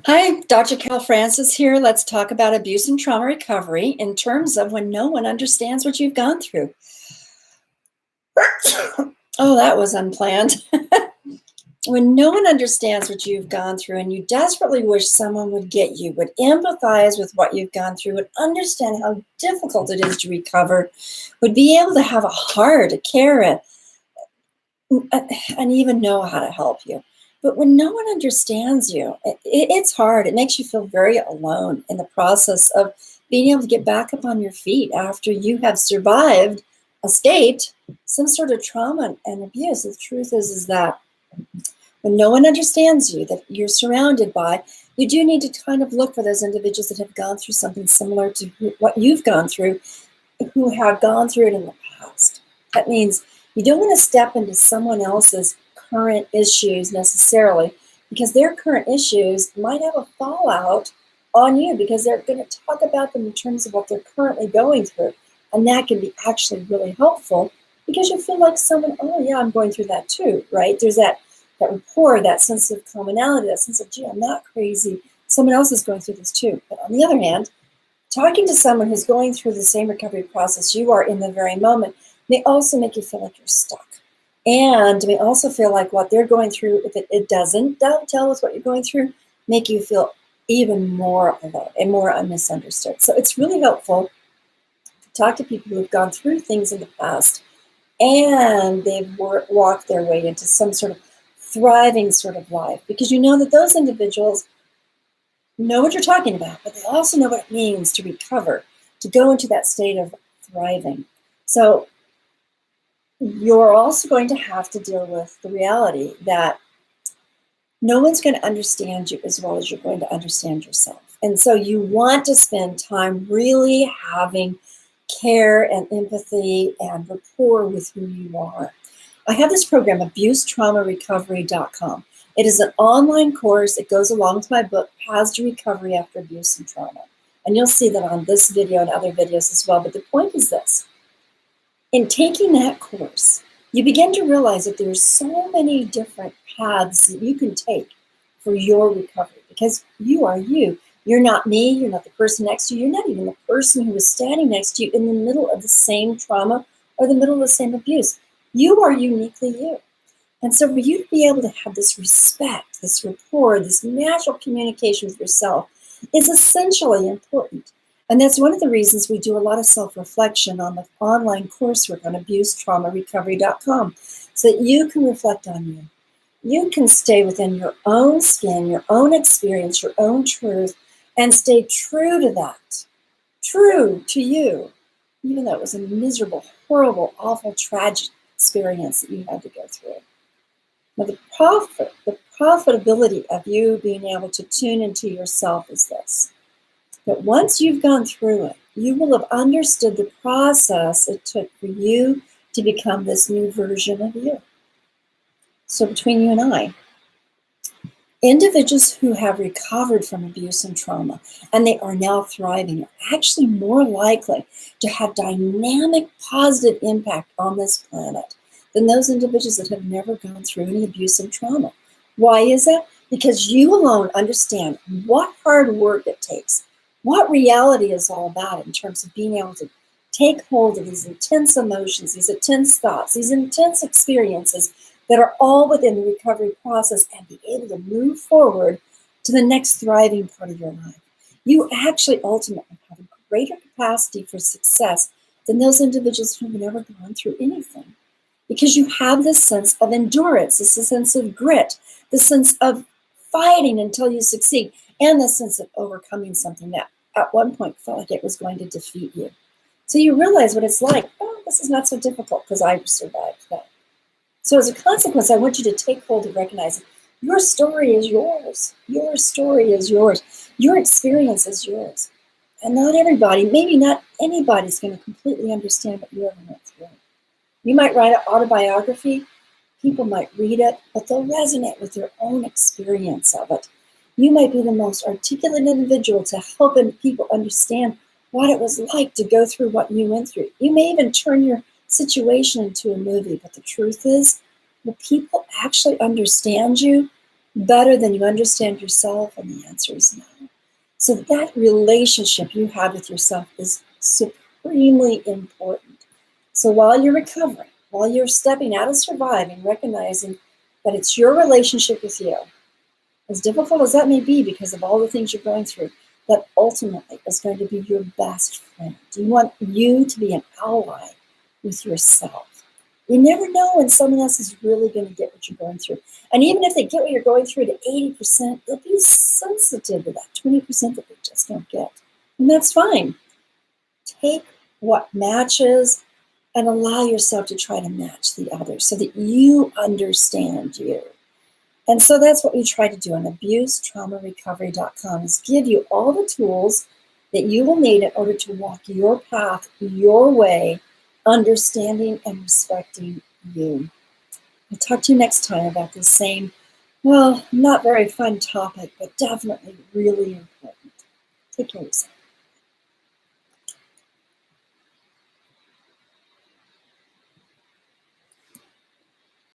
Hi, Dr. Cal Francis here. Let's talk about abuse and trauma recovery in terms of when no one understands what you've gone through. Oh, that was unplanned. When no one understands what you've gone through and you desperately wish someone would get you, would empathize with what you've gone through, would understand how difficult it is to recover, would be able to have a heart, a care, and even know how to help you. But when no one understands you, it's hard. It makes you feel very alone in the process of being able to get back up on your feet after you have survived, escaped some sort of trauma and abuse. The truth is that when no one understands you, that you're surrounded by, you do need to kind of look for those individuals that have gone through something similar to what you've gone through, who have gone through it in the past. That means you don't want to step into someone else's current issues necessarily, because their current issues might have a fallout on you because they're going to talk about them in terms of what they're currently going through. And that can be actually really helpful because you feel like someone, oh yeah, I'm going through that too, right? There's that rapport, that sense of commonality, that sense of, gee, I'm not crazy. Someone else is going through this too. But on the other hand, talking to someone who's going through the same recovery process you are in the very moment may also make you feel like you're stuck. And may also feel like what they're going through, if it doesn't dovetail with what you're going through, make you feel even more alone and more misunderstood. So it's really helpful to talk to people who've gone through things in the past and they've walked their way into some sort of thriving sort of life, because you know that those individuals know what you're talking about, but they also know what it means to recover, to go into that state of thriving. So you're also going to have to deal with the reality that no one's going to understand you as well as you're going to understand yourself. And so you want to spend time really having care and empathy and rapport with who you are. I have this program, abusetraumarecovery.com. It is an online course. It goes along with my book, Paths to Recovery After Abuse and Trauma. And you'll see that on this video and other videos as well. But the point is this. In taking that course, you begin to realize that there's so many different paths that you can take for your recovery, because you are you. You're not me. You're not the person next to you. You're not even the person who is standing next to you in the middle of the same trauma or the middle of the same abuse. You are uniquely you. And so for you to be able to have this respect, this rapport, this natural communication with yourself is essentially important. And that's one of the reasons we do a lot of self-reflection on the online coursework on abusetraumarecovery.com, so that you can reflect on you. You can stay within your own skin, your own experience, your own truth, and stay true to that, true to you, even though it was a miserable, horrible, awful, tragic experience that you had to go through. Now, the profitability of you being able to tune into yourself is this: that once you've gone through it, you will have understood the process it took for you to become this new version of you. So between you and I, individuals who have recovered from abuse and trauma and they are now thriving are actually more likely to have dynamic, positive impact on this planet than those individuals that have never gone through any abuse and trauma. Why is that? Because you alone understand what hard work it takes, what reality is all about in terms of being able to take hold of these intense emotions, these intense thoughts, these intense experiences that are all within the recovery process, and be able to move forward to the next thriving part of your life. You actually ultimately have a greater capacity for success than those individuals who have never gone through anything, because you have this sense of endurance, this sense of grit, the sense of fighting until you succeed, and the sense of overcoming something that at one point felt like it was going to defeat you. So you realize what it's like. Oh, this is not so difficult because I survived that. So as a consequence, I want you to take hold of recognizing your story is yours. Your story is yours. Your experience is yours. And not everybody, maybe not anybody's going to completely understand what you ever went through. You might write an autobiography. People might read it, but they'll resonate with their own experience of it. You might be the most articulate individual to help people understand what it was like to go through what you went through. You may even turn your situation into a movie, but the truth is, will people actually understand you better than you understand yourself? And the answer is no. So that relationship you have with yourself is supremely important. So while you're recovering, while you're stepping out of surviving, recognizing that it's your relationship with you, as difficult as that may be because of all the things you're going through, that ultimately is going to be your best friend. You want you to be an ally with yourself. You never know when someone else is really going to get what you're going through. And even if they get what you're going through to 80%, they'll be sensitive to that 20% that they just don't get. And that's fine. Take what matches and allow yourself to try to match the other so that you understand you. And so that's what we try to do on abusetraumarecovery.com is give you all the tools that you will need in order to walk your path, your way, understanding and respecting you. I'll talk to you next time about the same, well, not very fun topic, but definitely really important. Take care of yourself.